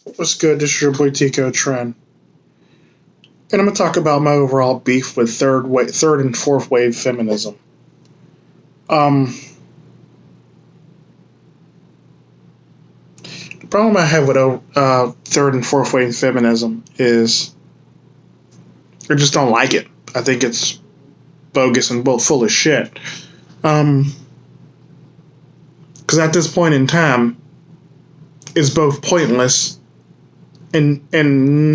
What's good? This is your boy Tico Trend, and I'm gonna talk about my overall beef with third and fourth wave feminism. Um, the problem I have with third and fourth wave feminism is I just don't like it. I think it's bogus and both full of shit. Because at this point in time, it's both pointless and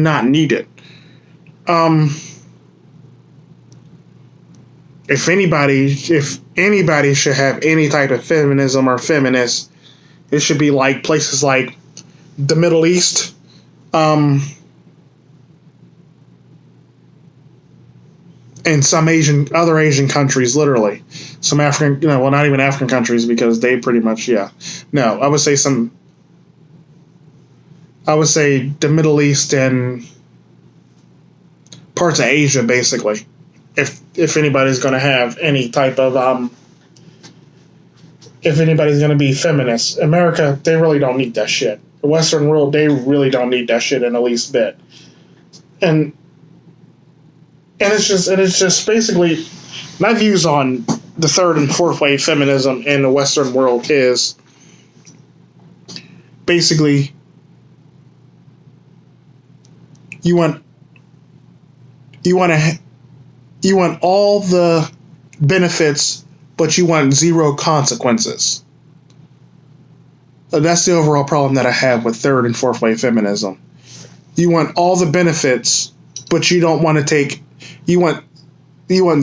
not needed. If anybody should have any type of feminism or feminist, it should be like places like the Middle East, and some other Asian countries, literally. Some African, well, not even African countries because they pretty much, yeah. No, I would say the Middle East and parts of Asia, basically. If anybody's going to have any type of if anybody's going to be feminist, America, they really don't need that shit. The Western world, they really don't need that shit in the least bit. And it's just basically my views on the third and fourth wave feminism in the Western world is basically you want all the benefits, but you want zero consequences. That's the overall problem that I have with third and fourth wave feminism. You want all the benefits, but you don't want to take. You want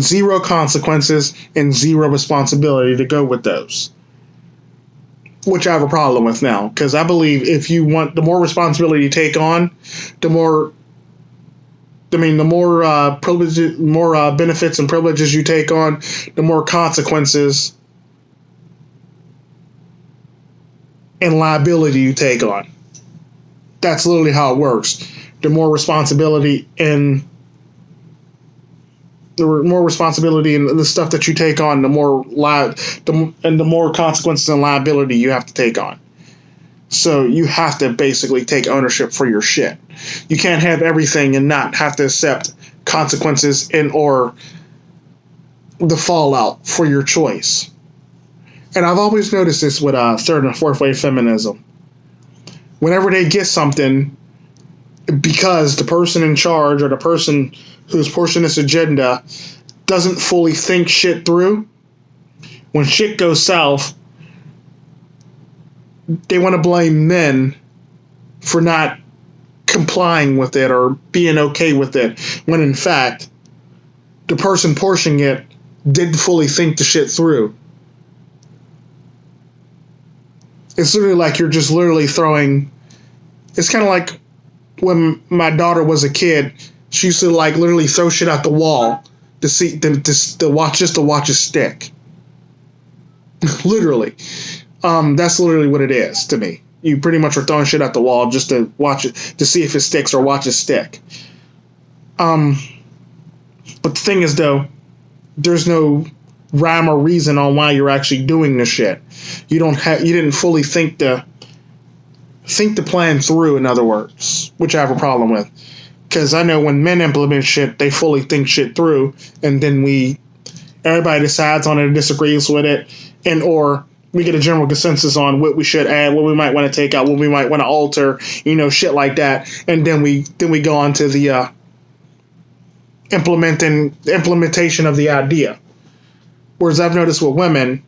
zero consequences and zero responsibility to go with those, which I have a problem with now. Because I believe if you want the more responsibility you take on, the more privileges, more benefits and privileges you take on, the more consequences and liability you take on. That's literally how it works. The more responsibility and the stuff that you take on, the more consequences and liability you have to take on. So you have to basically take ownership for your shit. You can't have everything and not have to accept consequences or the fallout for your choice. And I've always noticed this with third and fourth wave feminism. Whenever they get something, because the person in charge or the person who's pushing this agenda doesn't fully think shit through, when shit goes south, they want to blame men for not complying with it or being okay with it, when in fact, the person pushing it didn't fully think the shit through. It's literally like you're just literally throwing. It's kind of like when my daughter was a kid, she used to like literally throw shit out the wall to watch a stick. Literally. That's literally what it is to me. You pretty much are throwing shit at the wall just to watch it, to see if it sticks or watch it stick. But the thing is, though, there's no rhyme or reason on why you're actually doing this shit. You didn't fully think the plan through, in other words, which I have a problem with. Because I know when men implement shit, they fully think shit through, and then everybody decides on it and disagrees with it, or we get a general consensus on what we should add, what we might want to take out, what we might want to alter, shit like that. And then we go on to the implementation of the idea. Whereas I've noticed with women,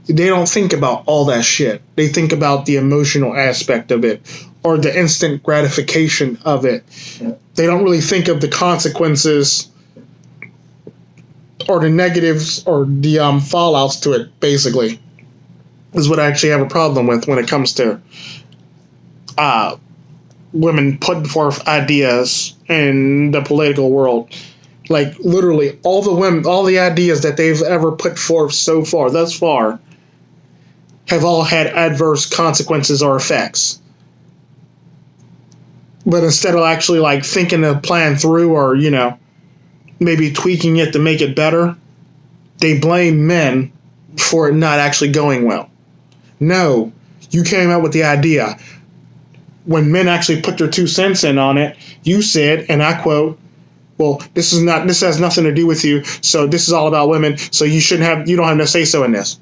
they don't think about all that shit. They think about the emotional aspect of it or the instant gratification of it. Yeah. They don't really think of the consequences or the negatives or the fallouts to it, basically, is what I actually have a problem with when it comes to women putting forth ideas in the political world. Like, literally, all the ideas that they've ever put forth thus far, have all had adverse consequences or effects. But instead of actually, like, thinking the plan through or, maybe tweaking it to make it better, they blame men for it not actually going well. No, You came out with the idea. When men actually put their 2 cents in on it, you said, and I quote, well, this has nothing to do with you, so this is all about women, so you don't have no say so in this.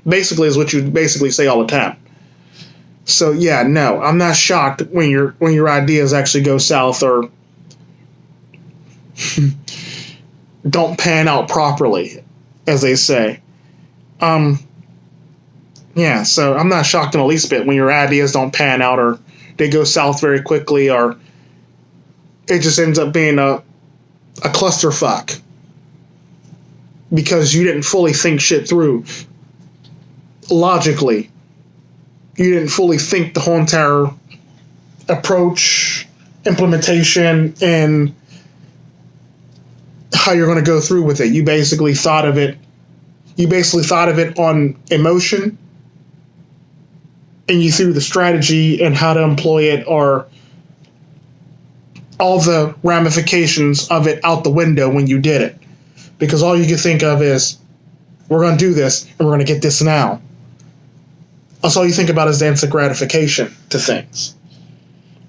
Basically is what you basically say all the time. So yeah, no, I'm not shocked when your ideas actually go south or don't pan out properly, as they say. Yeah, so I'm not shocked in the least bit when your ideas don't pan out or they go south very quickly or it just ends up being a clusterfuck because you didn't fully think shit through logically. You didn't fully think the whole entire approach, implementation, and how you're going to go through with it. You basically thought of it on emotion, and you threw the strategy and how to employ it or all the ramifications of it out the window when you did it. Because all you could think of is, we're going to do this and we're going to get this now. That's all you think about is the instant gratification to things.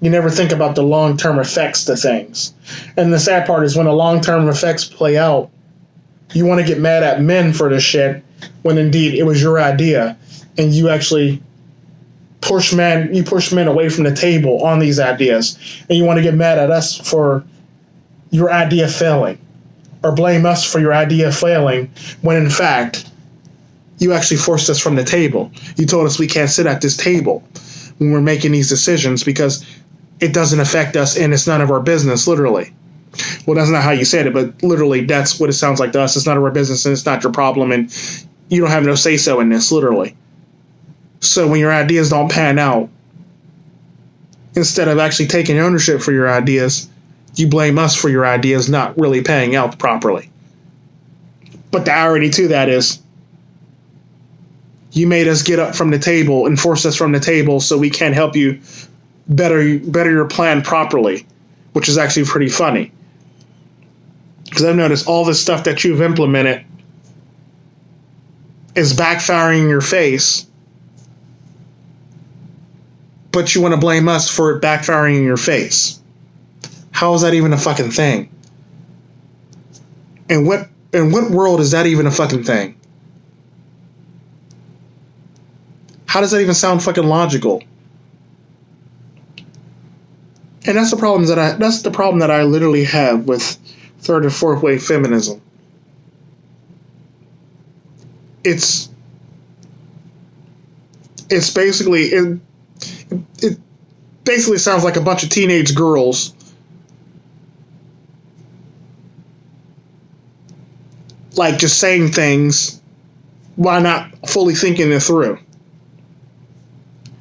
You never think about the long-term effects to things. And the sad part is when the long-term effects play out, you want to get mad at men for this shit when indeed it was your idea and you actually push men away from the table on these ideas, and you want to get mad at us for your idea failing or blame us for your idea failing when in fact you actually forced us from the table. You told us we can't sit at this table when we're making these decisions because it doesn't affect us and it's none of our business, literally. Well, that's not how you said it, but literally that's what it sounds like to us. It's none of our business and it's not your problem and you don't have no say-so in this, literally. So when your ideas don't pan out, instead of actually taking ownership for your ideas, you blame us for your ideas not really panning out properly. But the irony to that is, you made us get up from the table and force us from the table so we can't help you better your plan properly, which is actually pretty funny. Because I've noticed all this stuff that you've implemented is backfiring in your face, but you want to blame us for it backfiring in your face. How is that even a fucking thing? In what world is that even a fucking thing? How does that even sound fucking logical? And that's the problem that I literally have with third and fourth wave feminism. It's basically it basically sounds like a bunch of teenage girls like just saying things while not fully thinking it through.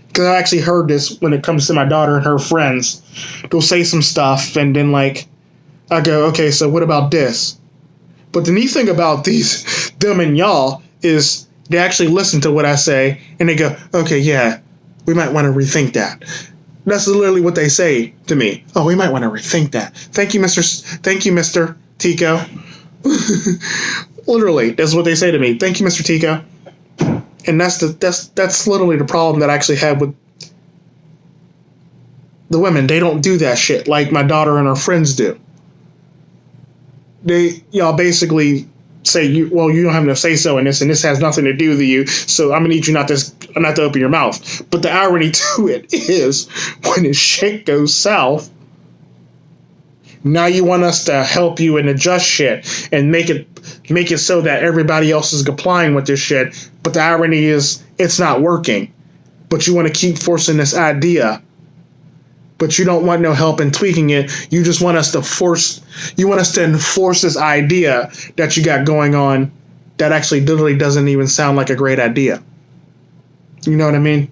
Because I actually heard this when it comes to my daughter and her friends. They'll say some stuff and then like I go, okay, so what about this? But the neat thing about them and y'all is they actually listen to what I say and they go, okay, yeah, we might want to rethink that. That's literally what they say to me. Oh, we might want to rethink that. Thank you, Mr. Tico. Literally, that's what they say to me. Thank you, Mr. Tico. And that's literally the problem that I actually have with the women. They don't do that shit like my daughter and her friends do. Y'all basically say, you don't have no say so in this, and this has nothing to do with you. So I'm gonna need you not to open your mouth. But the irony to it is, when this shit goes south, now you want us to help you and adjust shit and make it so that everybody else is complying with this shit. But the irony is, it's not working. But you want to keep forcing this idea. But you don't want no help in tweaking it. You just want us to enforce this idea that you got going on that actually literally doesn't even sound like a great idea. You know what I mean?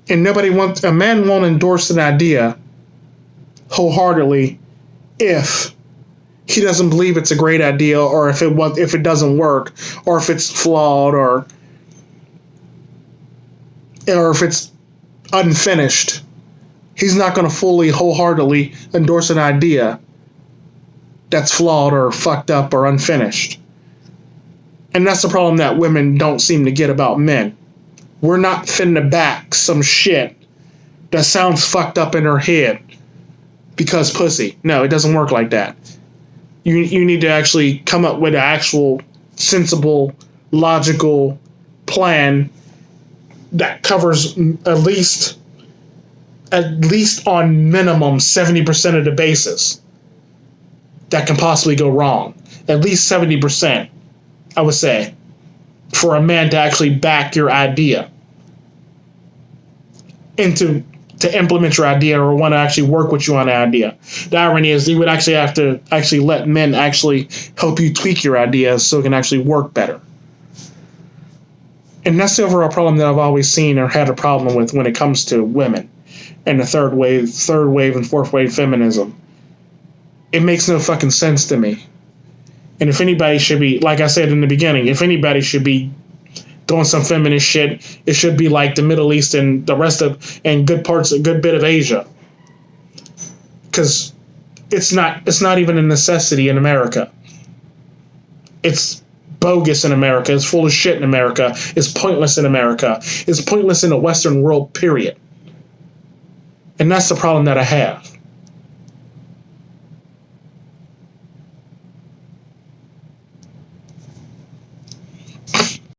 And a man won't endorse an idea wholeheartedly if he doesn't believe it's a great idea, or if it doesn't work, or if it's flawed, or if it's unfinished. He's not going to fully, wholeheartedly endorse an idea that's flawed or fucked up or unfinished. And that's the problem that women don't seem to get about men. we're not finna back some shit that sounds fucked up in her head because pussy. No, it doesn't work like that. You need to actually come up with an actual sensible, logical plan that covers at least on minimum 70% of the bases that can possibly go wrong. At least 70%, I would say, for a man to actually back your idea and to implement your idea or want to actually work with you on the idea. The irony is you would actually have to actually let men actually help you tweak your ideas so it can actually work better. And that's the overall problem that I've always seen or had a problem with when it comes to women and the third wave and fourth wave feminism. It makes no fucking sense to me. And if anybody should be, like I said in the beginning, if anybody should be doing some feminist shit, it should be like the Middle East and the rest of, and good bit of Asia. Because it's not even a necessity in America. It's bogus in America. It's full of shit in America. It's pointless in America. It's pointless in the Western world, period. And that's the problem that I have.